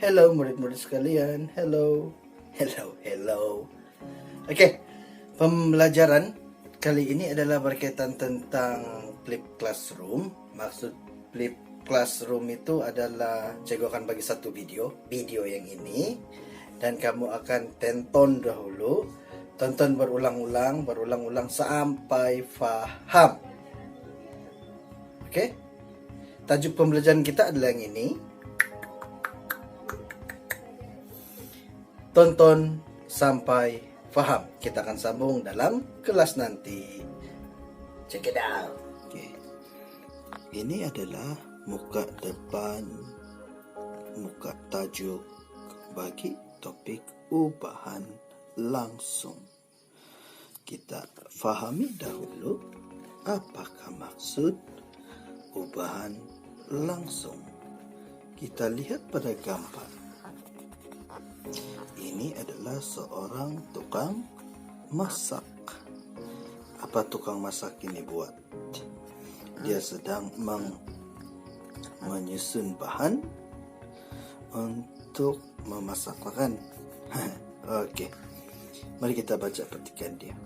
Hello murid-murid sekalian. Hello. Hello, hello. Oke. Pembelajaran kali ini adalah berkaitan tentang flip classroom. Maksud flip classroom itu adalah cikgu akan bagi satu video yang ini, dan kamu akan tonton dahulu. Tonton berulang-ulang sampai faham. Oke? Tajuk pembelajaran kita adalah yang ini. Tonton sampai faham. Kita akan sambung dalam kelas nanti. Check it out. Oke. Ini adalah muka depan, muka tajuk bagi topik ubahan langsung. Kita fahami dahulu apakah maksud ubahan langsung. Kita lihat pada gambar. Ini adalah seorang tukang masak. Apa tukang masak ini buat? Dia sedang menyusun bahan untuk memasak makan. Oke. Mari kita baca petikan dia.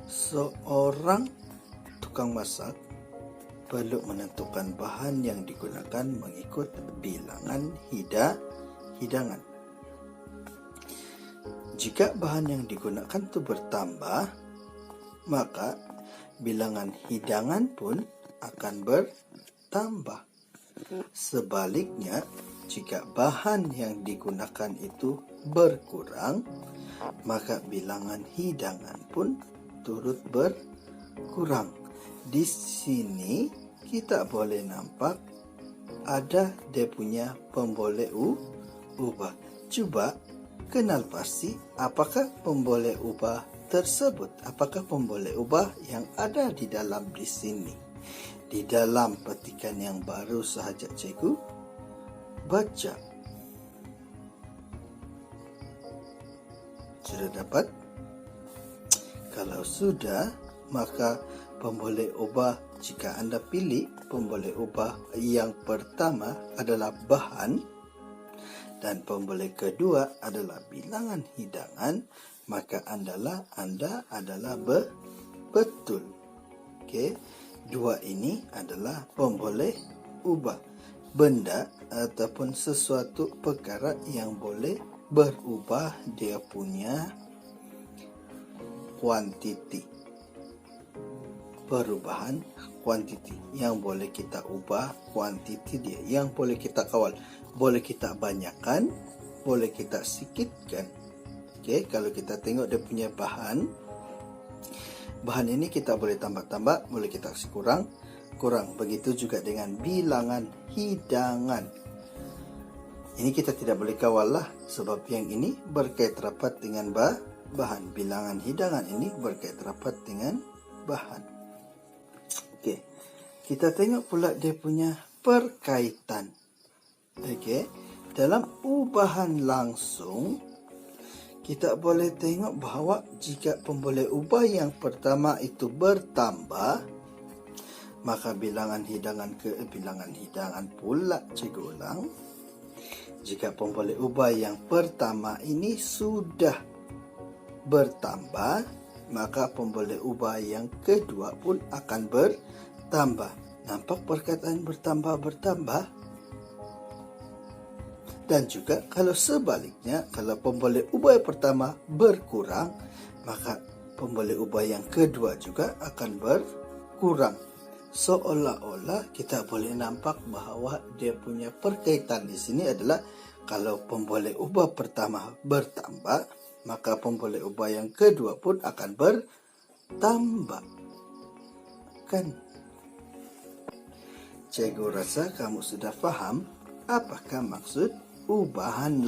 Seorang tukang masak perlu menentukan bahan yang digunakan mengikut bilangan hidangan. Jika bahan yang digunakan itu bertambah, maka bilangan hidangan pun akan bertambah. Sebaliknya, jika bahan yang digunakan itu berkurang, maka bilangan hidangan pun turut berkurang. Di sini kita boleh nampak ada dia punya pemboleh ubah. Coba kenal pasti apakah pemboleh ubah tersebut. Apakah pemboleh ubah yang ada di dalam di sini. Di dalam petikan yang baru sahaja cikgu baca. Sudah dapat? Kalau sudah, maka pemboleh ubah, jika Anda pilih pemboleh ubah yang pertama adalah bahan dan pemboleh kedua adalah bilangan hidangan, maka Anda adalah betul. Okey, dua ini adalah pemboleh ubah. Benda ataupun sesuatu perkara yang boleh berubah dia punya kuantiti. Perubahan kuantiti yang boleh kita ubah kuantiti dia, yang boleh kita kawal, boleh kita banyakkan, boleh kita sikitkan. Okey, kalau kita tengok dia punya bahan ini kita boleh tambah, boleh kita kurang. Begitu juga dengan bilangan hidangan. Ini kita tidak boleh kawal lah, sebab yang ini berkait rapat dengan bahan. Bilangan hidangan ini berkait rapat dengan bahan. Okey, kita tengok pula dia punya perkaitan. Okey, dalam ubahan langsung kita boleh tengok bahawa jika pemboleh ubah yang pertama itu bertambah, maka bilangan hidangan pula cikgu ulang. Jika pemboleh ubah yang pertama ini sudah bertambah, maka pemboleh ubah yang kedua pun akan bertambah. Nampak perkataan bertambah? Dan juga kalau sebaliknya, kalau pemboleh ubah yang pertama berkurang, maka pemboleh ubah yang kedua juga akan berkurang. Seolah-olah kita boleh nampak bahawa dia punya perkaitan di sini adalah kalau pemboleh ubah pertama bertambah, maka pemboleh ubah yang kedua pun akan bertambah. Kan? Cikgu rasa kamu sudah faham apakah maksud ubahan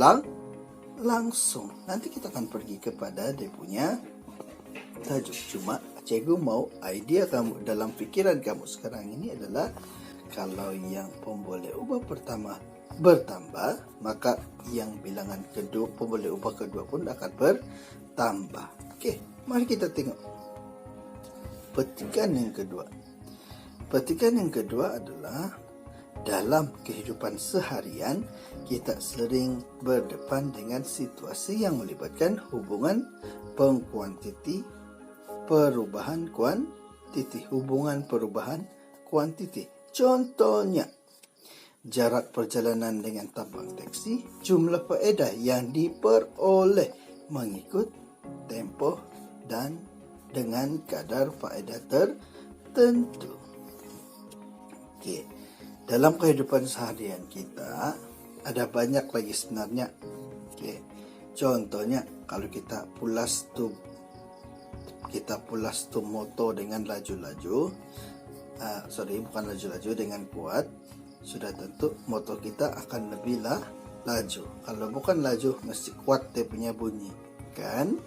langsung. Nanti kita akan pergi kepada dia punya tajuk. Cuma cikgu mau idea kamu dalam fikiran kamu sekarang ini adalah kalau yang pemboleh ubah pertama bertambah, maka yang bilangan kedua, pemboleh ubah kedua pun akan bertambah. Okey, mari kita tengok petikan yang kedua. Petikan yang kedua adalah dalam kehidupan seharian, kita sering berdepan dengan situasi yang melibatkan hubungan pengkuantiti perubahan kuantiti. Hubungan perubahan kuantiti. Contohnya, jarak perjalanan dengan tambang teksi, jumlah faedah yang diperoleh mengikut tempoh dan dengan kadar faedah tertentu. Okey. Dalam kehidupan seharian kita ada banyak lagi sebenarnya. Okey. Contohnya kalau kita pulas tu motor dengan laju-laju, bukan laju-laju, dengan kuat, sudah tentu motor kita akan lebih laju. Kalau bukan laju, mesti kuat dia punya bunyi, kan?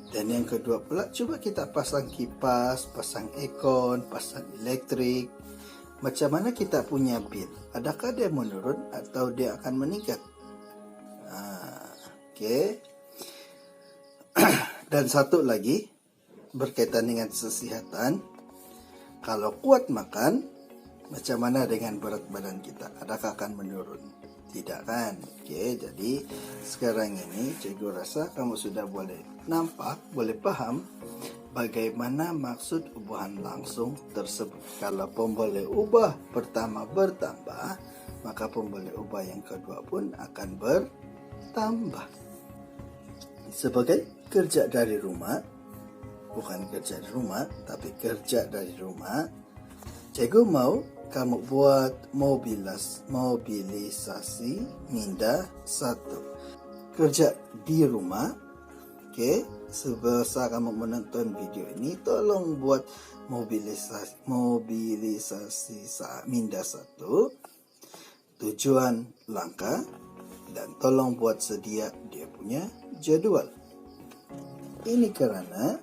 Dan yang kedua pula, coba kita pasang kipas, pasang aircon, pasang elektrik. Macam mana kita punya bil? Adakah dia menurun atau dia akan meningkat? Okey. Dan satu lagi berkaitan dengan kesihatan. Kalau kuat makan, macam mana dengan berat badan kita? Adakah akan menurun? Tidak kan? Okey, jadi sekarang ini cikgu rasa kamu sudah boleh nampak, boleh faham bagaimana maksud ubahan langsung tersebut. Kalau pemboleh ubah pertama bertambah, maka pemboleh ubah yang kedua pun akan bertambah. Sebagai kerja dari rumah, bukan kerja di rumah, tapi kerja dari rumah, cikgu mau kamu buat mobilisasi minda 1. Kerja di rumah, okey. Sebelum kamu menonton video ini, tolong buat mobilisasi minda 1, tujuan langkah, dan tolong buat sedia dia punya jadual. Ini kerana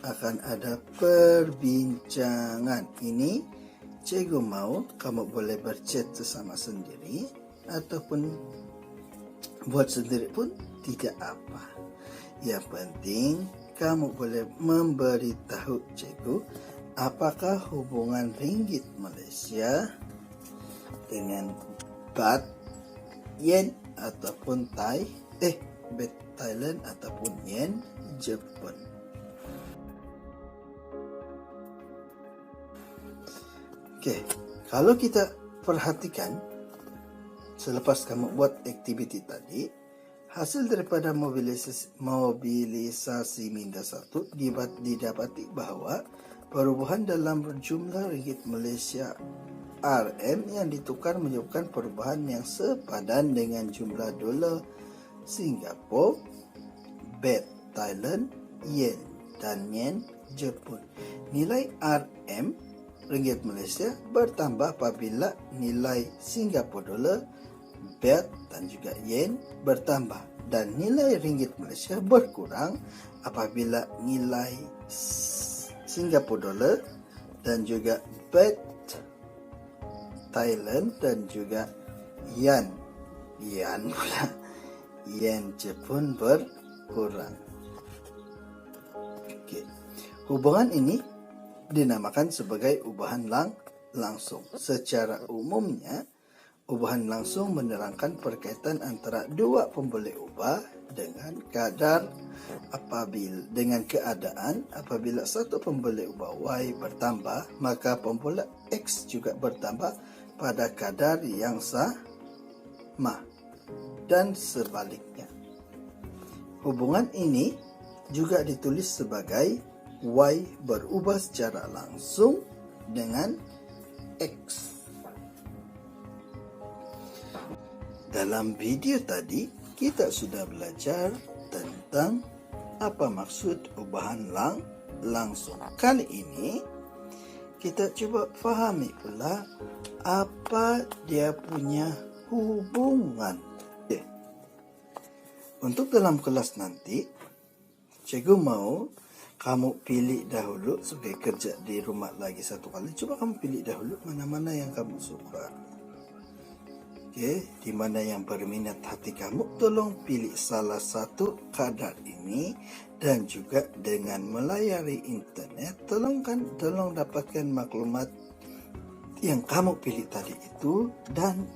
akan ada perbincangan. Ini cikgu mau kamu boleh berchat sesama sendiri ataupun buat sendiri pun tidak apa. Yang penting kamu boleh memberitahu cikgu apakah hubungan ringgit Malaysia dengan baht, yen ataupun baht Thailand ataupun yen Jepun. Okey, kalau kita perhatikan selepas kamu buat aktiviti tadi, hasil daripada mobilisasi minda 1 didapati bahawa perubahan dalam jumlah ringgit Malaysia RM yang ditukar menyebabkan perubahan yang sepadan dengan jumlah dolar Singapura, baht Thailand, yen dan yen Jepun. Nilai RM ringgit Malaysia bertambah apabila nilai Singapura dolar, baht dan juga yen bertambah, dan nilai ringgit Malaysia berkurang apabila nilai Singapura dolar dan juga baht Thailand dan juga yen Jepun berkurang. Okey. Hubungan ini dinamakan sebagai ubahan langsung. Secara umumnya, ubahan langsung menerangkan perkaitan antara dua pemboleh ubah dengan keadaan apabila satu pemboleh ubah Y bertambah, maka pemboleh X juga bertambah pada kadar yang sama, dan sebaliknya. Hubungan ini juga ditulis sebagai Y berubah secara langsung dengan X. Dalam video tadi, kita sudah belajar tentang apa maksud ubahan langsung. Kali ini, kita coba fahami pula apa dia punya hubungan. Untuk dalam kelas nanti, cikgu mau kamu pilih dahulu sebagai kerja di rumah lagi satu kali. Coba kamu pilih dahulu mana-mana yang kamu suka. Okey, di mana yang berminat hati kamu, tolong pilih salah satu kadar ini, dan juga dengan melayari internet, tolong dapatkan maklumat yang kamu pilih tadi itu dan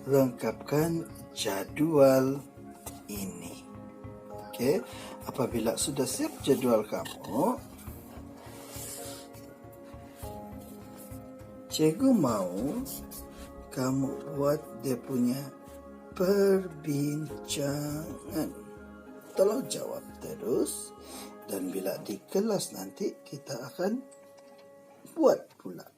lengkapkan jadwal ini. Oke, apabila sudah siap jadwal kamu, cikgu mau kamu buat dia punya perbincangan. Tolong jawab terus, dan bila di kelas nanti kita akan buat pula.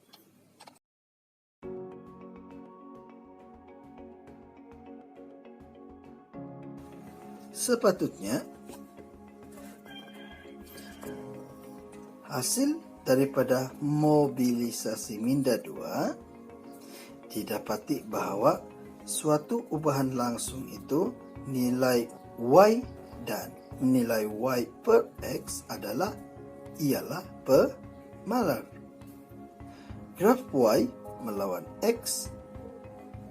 Sepatutnya hasil daripada mobilisasi minda 2 didapati bahawa suatu ubahan langsung itu nilai Y dan nilai Y per X ialah pemalar. Graf Y melawan X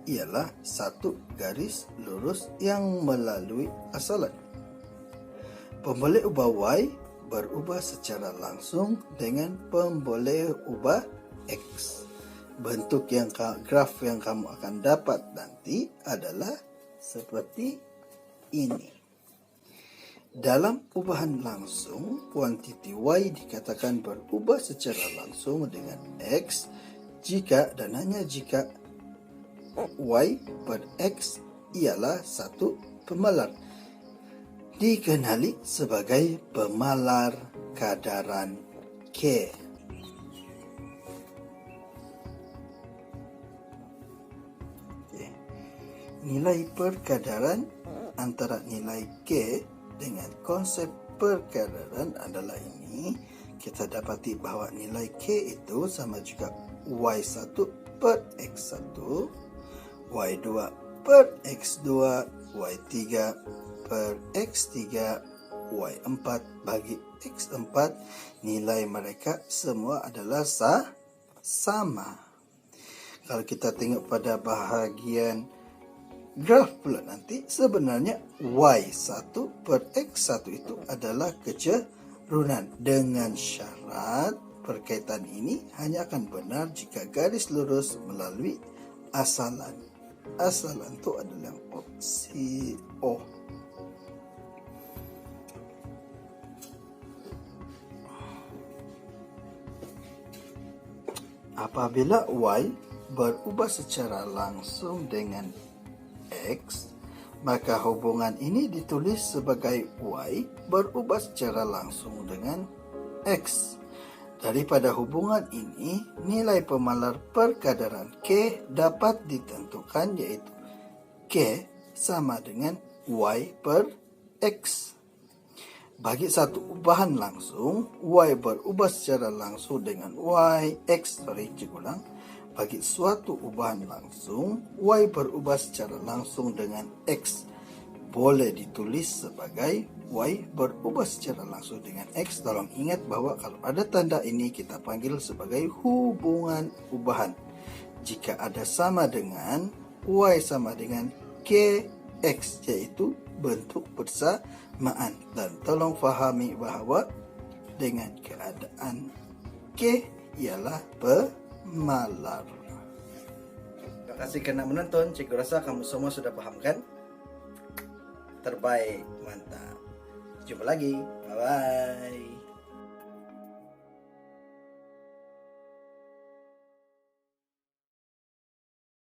ialah satu garis lurus yang melalui asalan. Pemboleh ubah Y berubah secara langsung dengan pemboleh ubah X. Bentuk graf yang kamu akan dapat nanti adalah seperti ini. Dalam ubahan langsung, kuantiti Y dikatakan berubah secara langsung dengan X jika dan hanya jika Y per X ialah satu pemalar. Dikenali sebagai pemalar kadaran K. Nilai perkadaran antara nilai K dengan konsep perkadaran adalah ini. Kita dapati bahawa nilai K itu sama juga Y1 per X1, Y2 per X2, Y3 per X3, Y4 bagi X4. Nilai mereka semua adalah sama. Kalau kita tengok pada bahagian graf pula nanti, sebenarnya Y1 per X1 itu adalah kecerunan, dengan syarat perkaitan ini hanya akan benar jika garis lurus melalui asalan. Asalan itu adalah opsi O. Apabila Y berubah secara langsung dengan X, maka hubungan ini ditulis sebagai Y berubah secara langsung dengan X. Daripada hubungan ini, nilai pemalar perkadaran K dapat ditentukan, yaitu K sama dengan Y per X. Bagi satu ubahan langsung, Y berubah secara langsung dengan Bagi suatu ubahan langsung, Y berubah secara langsung dengan X. Boleh ditulis sebagai Y berubah secara langsung dengan X. Tolong ingat bahawa kalau ada tanda ini kita panggil sebagai hubungan ubahan. Jika ada sama dengan Y sama dengan KX, yaitu bentuk persamaan. Dan tolong fahami bahawa dengan keadaan K ialah pemalar. Terima kasih kerana menonton. Cikgu rasa kamu semua sudah paham kan? Terbaik, mantap. Jumpa lagi. Bye-bye.